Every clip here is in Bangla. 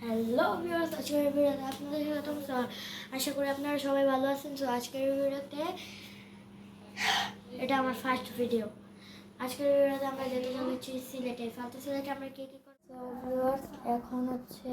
হ্যালো ভিউয়ার্স, আজকের ভিডিওতে আপনাদের স্বাগতম। আশা করি আপনারা সবাই ভালো আছেন। সো আজকের ভিডিওতে এটা আমার ফার্স্ট ভিডিও। আজকের ভিডিওতে আমরা যেতে চলেছি সিলেটে। ফালতু সিলেটে আমরা কী কী করছি। সো ভিউয়ার্স, এখন হচ্ছে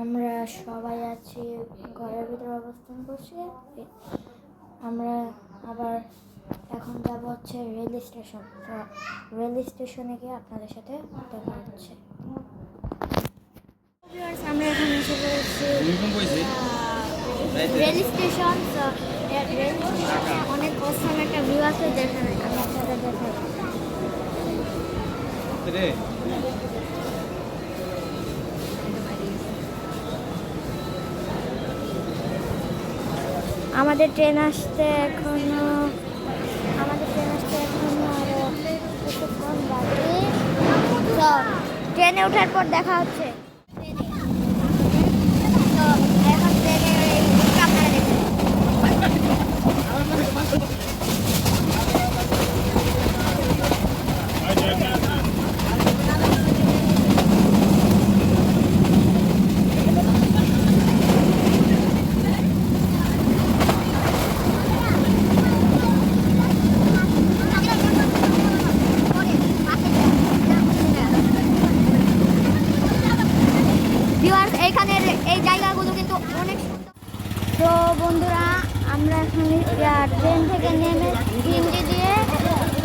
আমরা সবাই আছি ঘরের ভিতরে অবস্থান করছি। আমরা আবার এখন যাব হচ্ছে রেল স্টেশন। তো রেল স্টেশনে গিয়ে আপনাদের সাথে দেখা হচ্ছে। আমরা এখন এসে পড়েছি রেল স্টেশন। রেল স্টেশনে অনেক অসম একটা ভিউ আছে, দেখেন আমি আপনাদের দেখাই। আমাদের ট্রেন আসতে এখনো আরো কিছুক্ষণ বাকি। তো ট্রেনে ওঠার পর দেখা হচ্ছে। তো এখন ট্রেনে আপনারা দেখবেন। এইখানের এই জায়গাগুলো কিন্তু অনেক সুন্দর। তো বন্ধুরা, আমরা এখন ট্রেন থেকে নেমে সিএনজি দিয়ে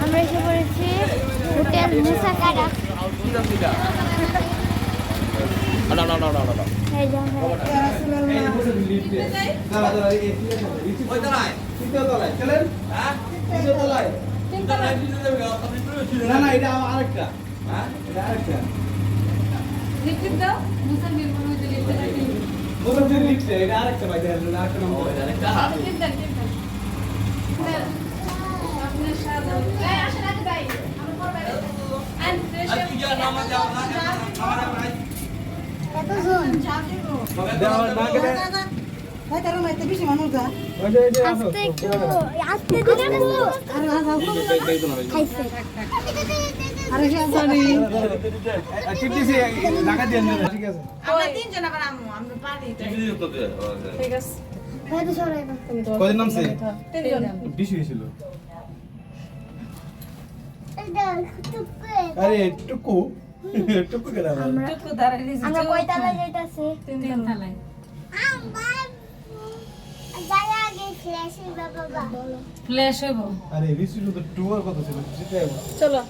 আমরা এসে পড়েছি হোটেল মুসাকারা। আমরা কয়তলায় যাইতাছি? তিনতলায়। ফ্ল্যাশ হইব। আরে রিসিট তো টুয়ার কথা ছিল জিতে যাব। চলো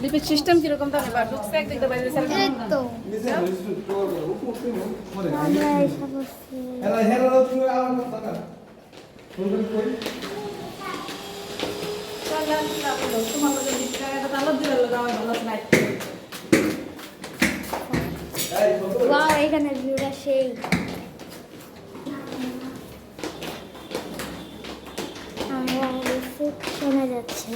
লিপিড সিস্টেম কি রকম তাহলে বার ঢুকছে এক দিকে বাইরে সারা এই তো রিসিট টুয়ার উপরে মরে আমরা এসে পড়ছি। এরা হেরা তুমি আর টাকা ফোন করে কই চলো তোমার কাছে টাকাটা তাহলে দিলে লাগাও ভালো নাই। ওয়াও, এখানে ভিউটা সেই। আমরা রিসেপশনে যাচ্ছি।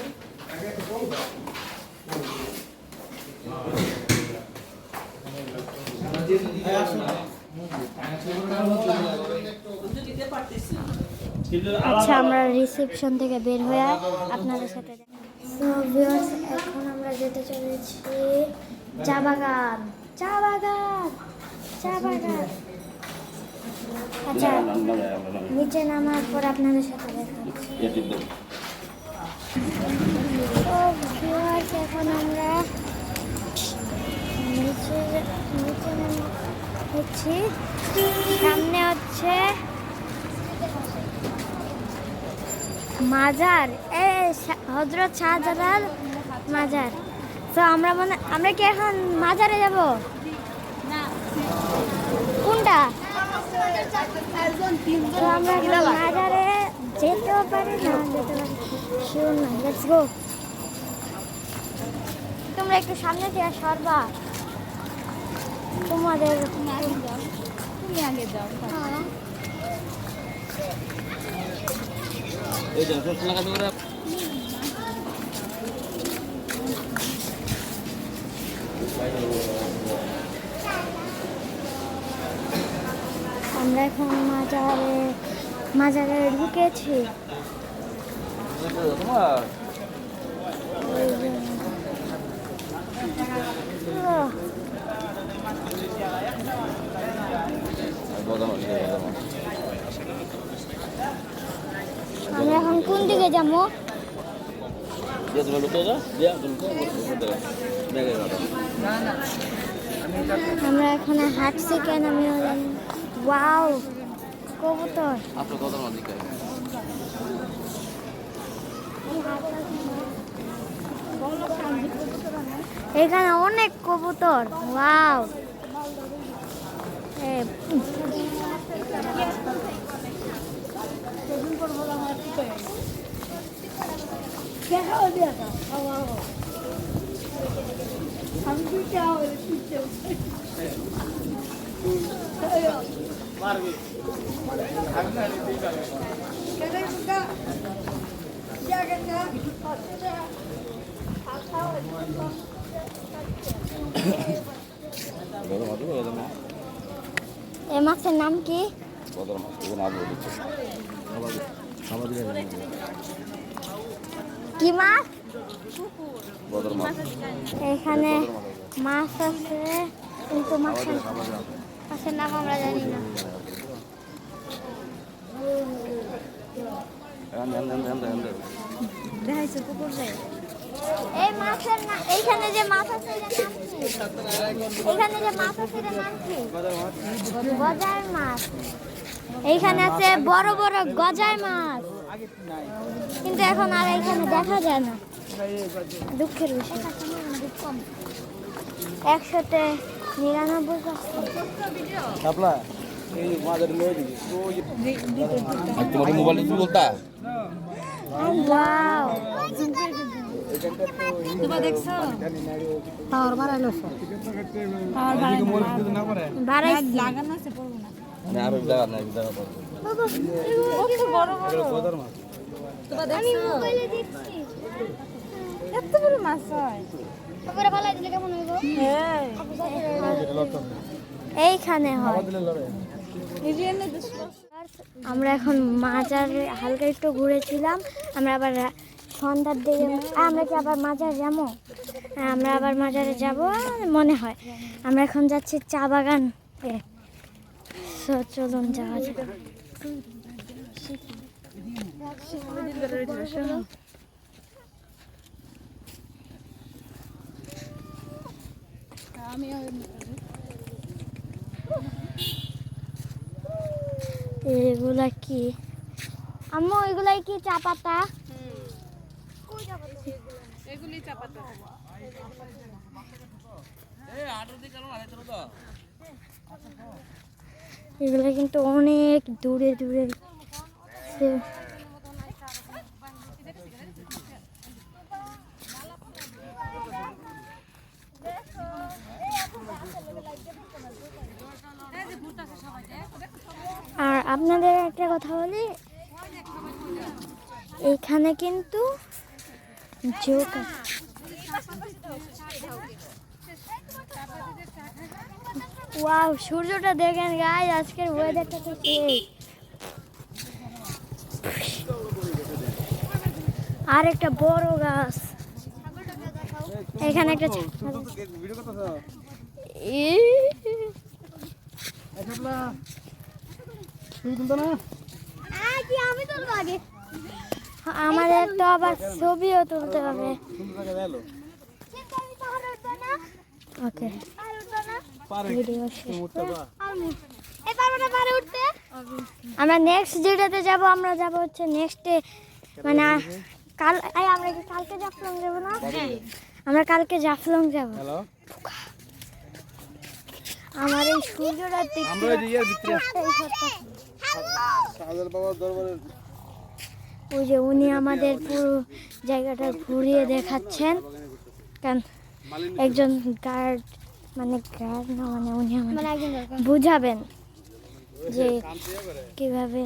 আচ্ছা, আমরা রিসেপশন থেকে বের হয়ে আপনাদের সাথে তো ভিউয়ার্স, এখন আমরা যেতে চলেছি চা বাগান। চা বাগান, চা বাগান। আচ্ছা, নিচে নামার পর আপনাদের সাথে দেখা হচ্ছে। তো ভিউয়ার্স, এখন আমরা নিচে হচ্ছি। সামনে হচ্ছে মাজার, হযরত শাহজালাল মাজার। তো আমরা কি এখন মাজারে যাব? কোনটা? তো আমরা এখন মাজারে যেতেও পারি না যেতে পারি, শিওর না। Let's go. তোমরা একটু সামনে দিয়ে সরবা। তুমি আগে যাও। হ্যাঁ, এই যে সব লাগা ধরে আমরা এখন মাজারে ঢুকেছি। যাবো। দিয়ে তুমি লুকিয়ে যাও, দিয়ে তুমি দেখে যাও। আমরা এখানে হাঁটছি কেন আমি ওয়াও কবুতর। আপনার কথা আমার দিকে এখানে অনেক কবুতর ওয়াও। এই মাছের নাম কি? বদর মাছ, এখানে আলু দিচ্ছে। খাবার দিয়ে কি মাছ? বদর মাছ। এখানে মাছ আছে কিন্তু মাছের নাম আমরা জানি না। এই মাছের নাম, এইখানে যে মাছ আছে এটার নাম কি? এইখানে যে মাছ আছে এটার নাম কি? গজার মাছ। এইখানে আছে বড় বড় গজার মাছ, কিন্তু এখন আর এইখানে দেখা যায় না, দুঃখের বিষয়। 199 তোমার মোবাইল কি বলতা? ওয়াও তোমরা দেখছো পাওয়ার বাড়াইলো বাড়াইছি। লাগানো আছে পড়বো না না আর জায়গা নাই, জায়গা পাবো। কত বড় বড় বদর মাছ। তোমরা আমি দেখছো মোবাইলে দেখছি। এত বড় মাছ হয় তারপরে ফালাই দিলে কেমন হইব? হ্যাঁ এইখানে হয়। এই যে এনে দেখছো আমরা এখন মাজারে হালকা একটু ঘুরেছিলাম। আমরা আবার সন্ধ্যার দিকে আমরা কি আবার মাজার যাবো? হ্যাঁ, আমরা আবার মাজারে যাব মনে হয়। আমরা এখন যাচ্ছি চা বাগান। চলুন যাওয়া যাক। এগুলা কি আম্মু? এগুলাই কি চা পাতা? এগুলি চা পাতা এগুলা কিন্তু অনেক দূরে দূরে। আর আপনাদের একটা কথা বলি, এইখানে কিন্তু জোক আছে। ওয়াও, সূর্যটা দেখেন গাইস, আজকের ওয়েদারটা তো সেই। আর একটা বড় গাছ, এখানে একটা আমি তুলবো আগে, আমাদের তো আবার ছবিও তুলতে হবে। ওকে, আমরা নেক্সট যেটাতে যাব, আমরা যাব হচ্ছে নেক্সটে, মানে কাল। আমরা কি কালকে জাফলং যাব না? আমরা কালকে জাফলং যাব। আমার এই সূর্যটা ওই যে উনি আমাদের পুরো জায়গাটা ঘুরিয়ে দেখাচ্ছেন, কারণ একজন গার্ড, মানে গার্ড না, মানে উনি আমাদের বুঝাবেন যে কিভাবে।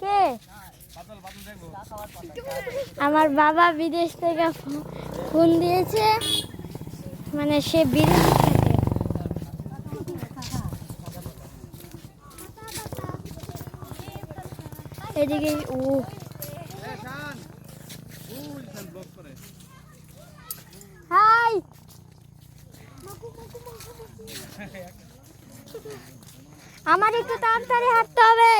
কে? আমার বাবা বিদেশ থেকে ফোন দিয়েছে, মানে সে বিদেশ থাকে। এদিকে আমার একটু তাড়াতাড়ি হাঁটতে হবে।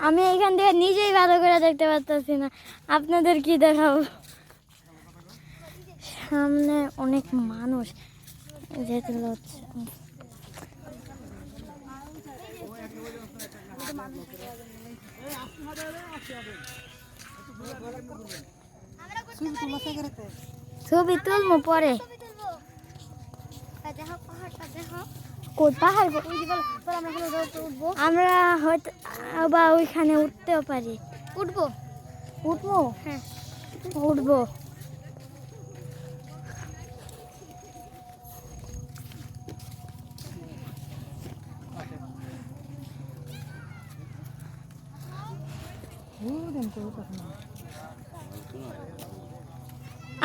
আমি এখান থেকে নিজেই ভালো করে দেখতে পাচ্ছি না, আপনাদের কি দেখাবো। সামনে অনেক মানুষ যেতে হচ্ছে। ছবি তুলবো পরে। কোন পাহাড়? আমরা হয়তো বা ওইখানে উঠতেও পারি। উঠবো? উঠবো, হ্যাঁ উঠবো।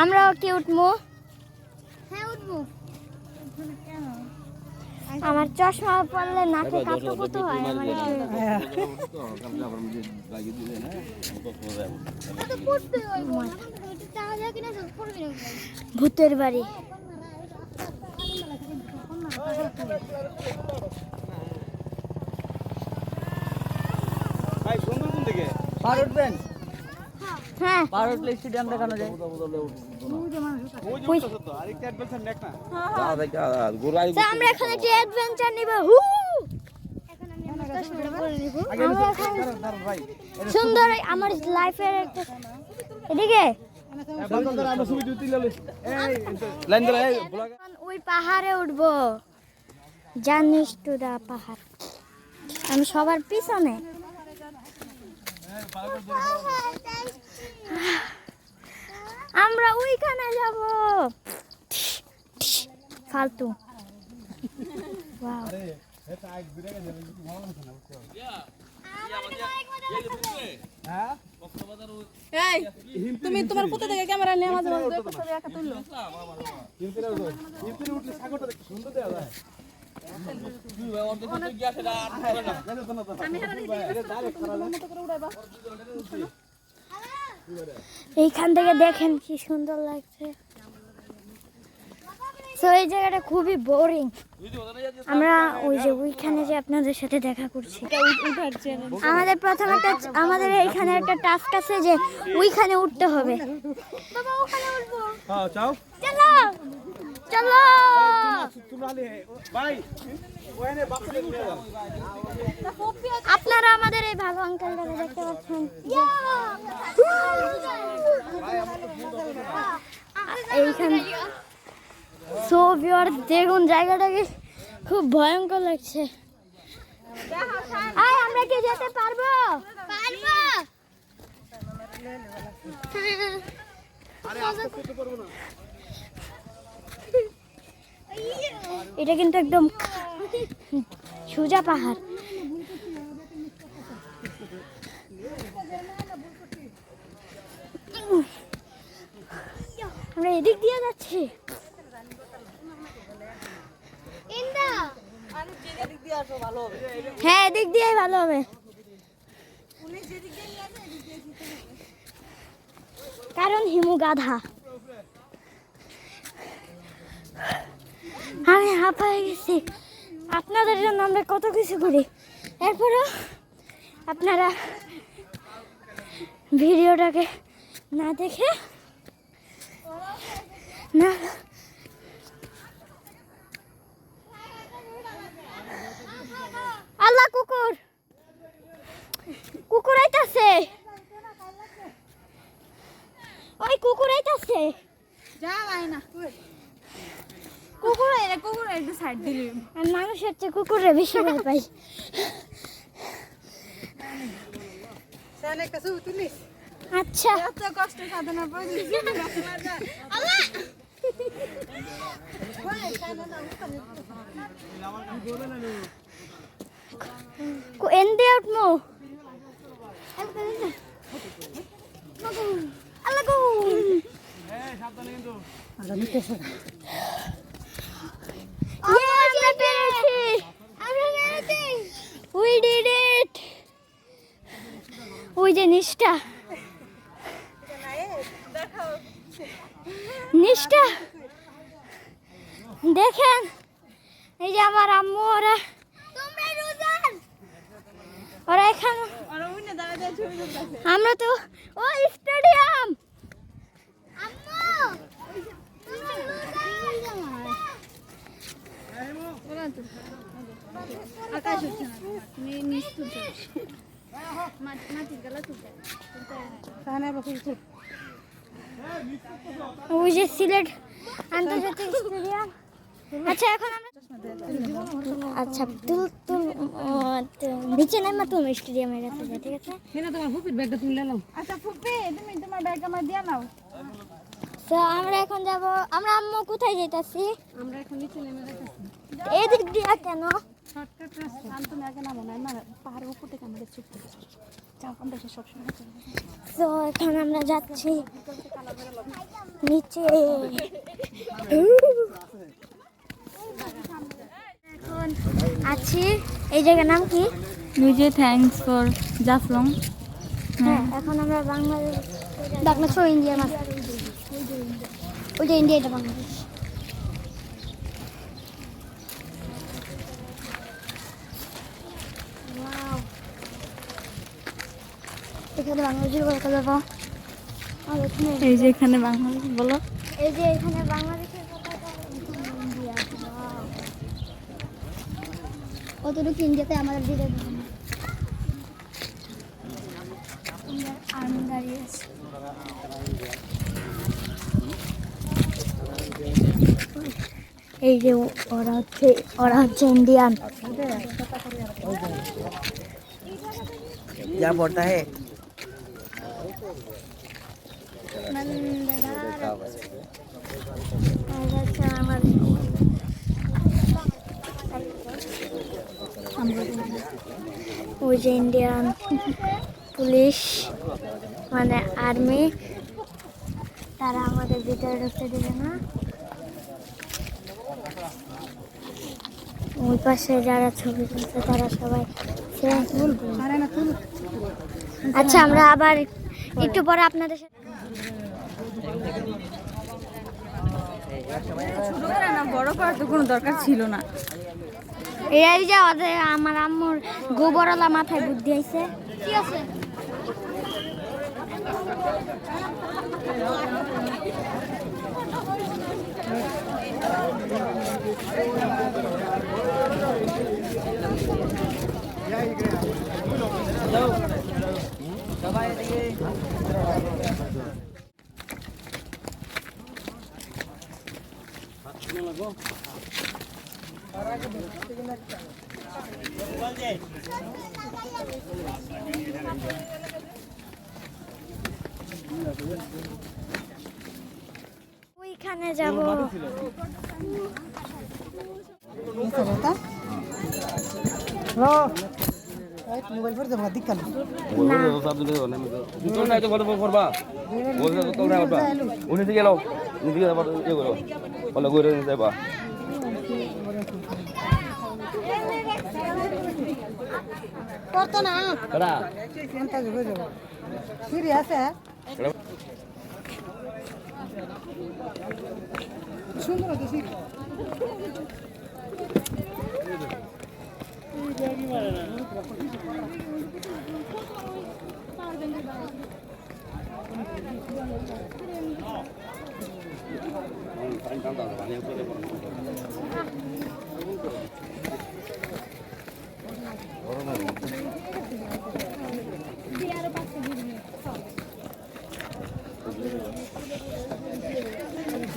আমরাও কি উঠবো? হ্যাঁ উঠবো। আমার চশমা পড়লে নাকে কাঁপুকুতু হয়। আমার ভূতের বাড়ি। ভাই সুন্দর কোন দিকে? পার উঠবেন? হ্যাঁ পার উঠলে স্টেডিয়াম দেখানো যায়। ওই যে তো আরেকটা অ্যাডভেঞ্চার নেক না। তো আমরা এখন একটা অ্যাডভেঞ্চার নিব। এখন আমি আমার চশমাটা পরে নিব। আমরা এখানে দাঁড়ান ভাই। সুন্দর আমার লাইফের একটা এদিকে আমরা ছবি তুলে লই। এই লাইন ধরে এই ব্লগ। ওই পাহাড়ে উঠবো, জানিস টু দা পাহাড়। আমি সবার পিছনে। আমরা ওইখানে যাব। ফালতু। ওয়াও। হ্যাঁ? এই তুমি তোমার কোথা থেকে ক্যামেরা নিয়ে মাঝে মাঝে দুই ছবি একা তুললো। ইউটিউবে উঠলে সাগরটা দেখতে সুন্দর দেখা যায়। এইখান থেকে দেখেন কি সুন্দর লাগছে। তো এই জায়গাটা খুবই বোরিং। আমরা ওই যে ওইখানে যে আপনাদের সাথে দেখা করছি, আমাদের প্রথম একটা আমাদের এইখানে একটা টাস্ক আছে যে ওইখানে উঠতে হবে। বাবা ওখানে উঠবো। হ্যাঁ চাও। চলো চলো। তোমরা আলে ভাই ওখানে বাচ্চাদের নিয়ে যাও। আপনারা আমাদের এই ভালো আঙ্কেলটাকে দেখতে পাচ্ছেন। এইখানে সো ভিউয়ার দেখুন জায়গাটাকে খুব ভয়ঙ্কর লাগছে। আয় আমরা কি যেতে পারবো? পারবো। আরে আস্তে করতে পারবো না। এটা কিন্তু একদম সোজা পাহাড়। আমরা এদিক দিয়ে যাচ্ছি। হ্যাঁ এদিক দিয়েই ভালো হবে, কারণ হিমু গাধা। আমি হাঁপায়ে গেছি। আপনাদের জন্য আমরা কত কিছু করি, এরপরও আপনারা ভিডিওটাকে না দেখে না আল্লাহ কুকুর কুকুর আইতাছে, ওই কুকুর আইতাছে। যা ভাই না কুকুর একটু সাইড দিলি। আমি মানুষের চেয়ে কুকুরে বেশি ভয় পাই। আচ্ছা এত কষ্ট সাধনা করে এন্ডে উঠমু। আল্লাহ গো এই সাবধানে কিন্তু। আমরা পেরেছি, আমরা পেরেছি। We did it. ওই যে নিষ্ঠা, নিষ্ঠা পরিবেশটা দেখেন, এই যে আমার আম্মু ওরা ওরা এখানে, আমরা তো ওই স্টেডিয়াম। ওই যে সিলেট আন্তর্জাতিক স্টেডিয়াম। আচ্ছা এখন আমরা আচ্ছা নিচে নামা তুমি স্টেডিয়ামের কাছে যাই, ঠিক আছে? তোমার ফুপির ব্যাগটা তুমি নাও। আচ্ছা ফুপি, তুমি তোমার ব্যাগ আমার দিয়া নাও। তো আমরা এখন যাব, আমরা আম্মু কোথায় যাইতাছি? আমরা এখন নিচে নেমে যাচ্ছি। এদিক দিয়া কেন? শর্টকাট রাস্তা। তুমি আগে নামো না, না পাহাড়ের উপর থেকে আমাদের চুপ থেকে যাও, আমরা সবসময় চলে যাই। তো এখন আমরা যাচ্ছি নিচে। এখন আছি, এই জায়গার নাম কি? নিজে থ্যাঙ্কস ফর জাফলং। হ্যাঁ, এখন আমরা বাংলাদেশ ইন্ডিয়ার মাঝে, ওই যে ইন্ডিয়া, এটা বাংলাদেশ। Wow. এখানে বাংলাদেশের কথা বলবো। আর এখানে এই যে এখানে বাংলাদেশ বলো। এই যে এখানে বাংলাদেশের পতাকা, এখানে ইন্ডিয়া। Wow. কতটুকু ইন্ডিয়াতে আমাদের দিকে আর্মি দাঁড়িয়ে আছে। এই যে ওরা হচ্ছে ইন্ডিয়ান। क्या पड़ता है? ওই যে ইন্ডিয়ান পুলিশ মানে আর্মি, তারা আমাদের ভিতরে ঢুকতে দেবে না। ওই পাশে যারা ছবি তুলছে তারা সবাই আচ্ছা, আমরা আবার একটু পরে আপনাদের সাথে। বড় করার তো কোনো দরকার ছিল না। এই যে ওদের আমার আম্মুর গোবরওয়ালা মাথায় বুদ্ধি আইছে। কি আছে? ওইখানে যাব। मोबाइल पर जब दिक्कत করতো না সিরিয়াস সুন্দর আছে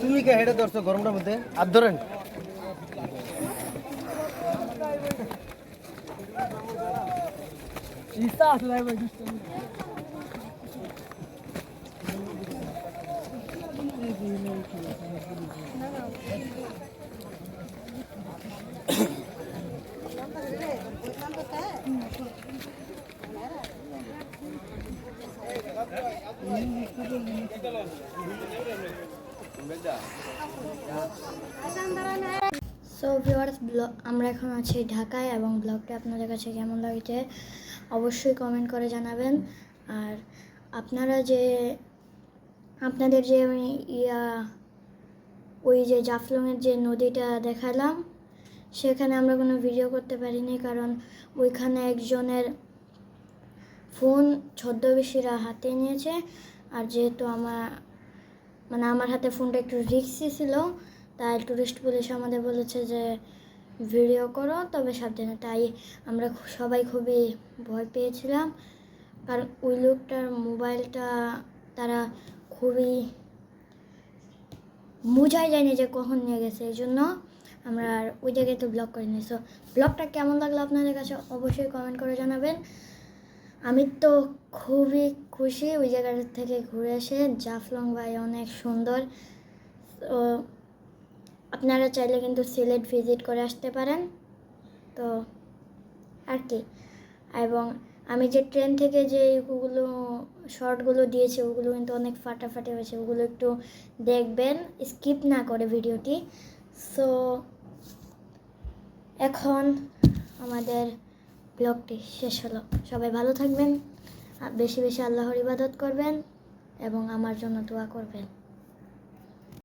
তুমি কে হেডে ধরছো গরমটার মধ্যে আর ধরেন ইস্তা আসলে ভাই সো ভিউয়ার্স, আমরা এখন আছি ঢাকায় এবং ব্লগটা আপনাদের কাছে কেমন লাগছে অবশ্যই কমেন্ট করে জানাবেন। আর আপনাদের যে ওই যে জাফলংয়ের যে নদীটা দেখালাম সেখানে আমরা কোনো ভিডিও করতে পারিনি, কারণ ওইখানে একজনের ফোন ছদ্মবেশীরা হাতে নিয়েছে। আর যেহেতু আমার হাতে ফোনটা একটু রিস্কি ছিল, তাই টুরিস্ট পুলিশ আমাদের বলেছে যে ভিডিও করো, তবে সাবধানে। তাই আমরা সবাই খুবই ভয় পেয়েছিলাম, কারণ ওই লোকটার মোবাইলটা তারা খুবই বোঝাই যায়নি যে কখন নিয়ে গেছে। এই জন্য আমরা আর ওই জায়গায় তো ব্লগ করিনি। সো ব্লগটা কেমন লাগলো আপনাদের কাছে অবশ্যই কমেন্ট করে জানাবেন। আমি তো খুবই খুশি ওই জায়গাটা থেকে ঘুরে এসে। জাফলং ভাই অনেক সুন্দর। তো আপনারা চাইলে কিন্তু সিলেট ভিজিট করে আসতে পারেন। তো আর কি, এবং আমি যে ট্রেন থেকে যে ওগুলো শর্টগুলো দিয়েছি ওগুলো কিন্তু অনেক ফাটাফাটি হয়েছে, ওগুলো একটু দেখবেন, স্কিপ না করে ভিডিওটি। সো এখন আমাদের ব্লগটি শেষ হলো। সবাই ভালো থাকবেন, বেশি বেশি আল্লাহর ইবাদত করবেন এবং আমার জন্য দোয়া করবেন।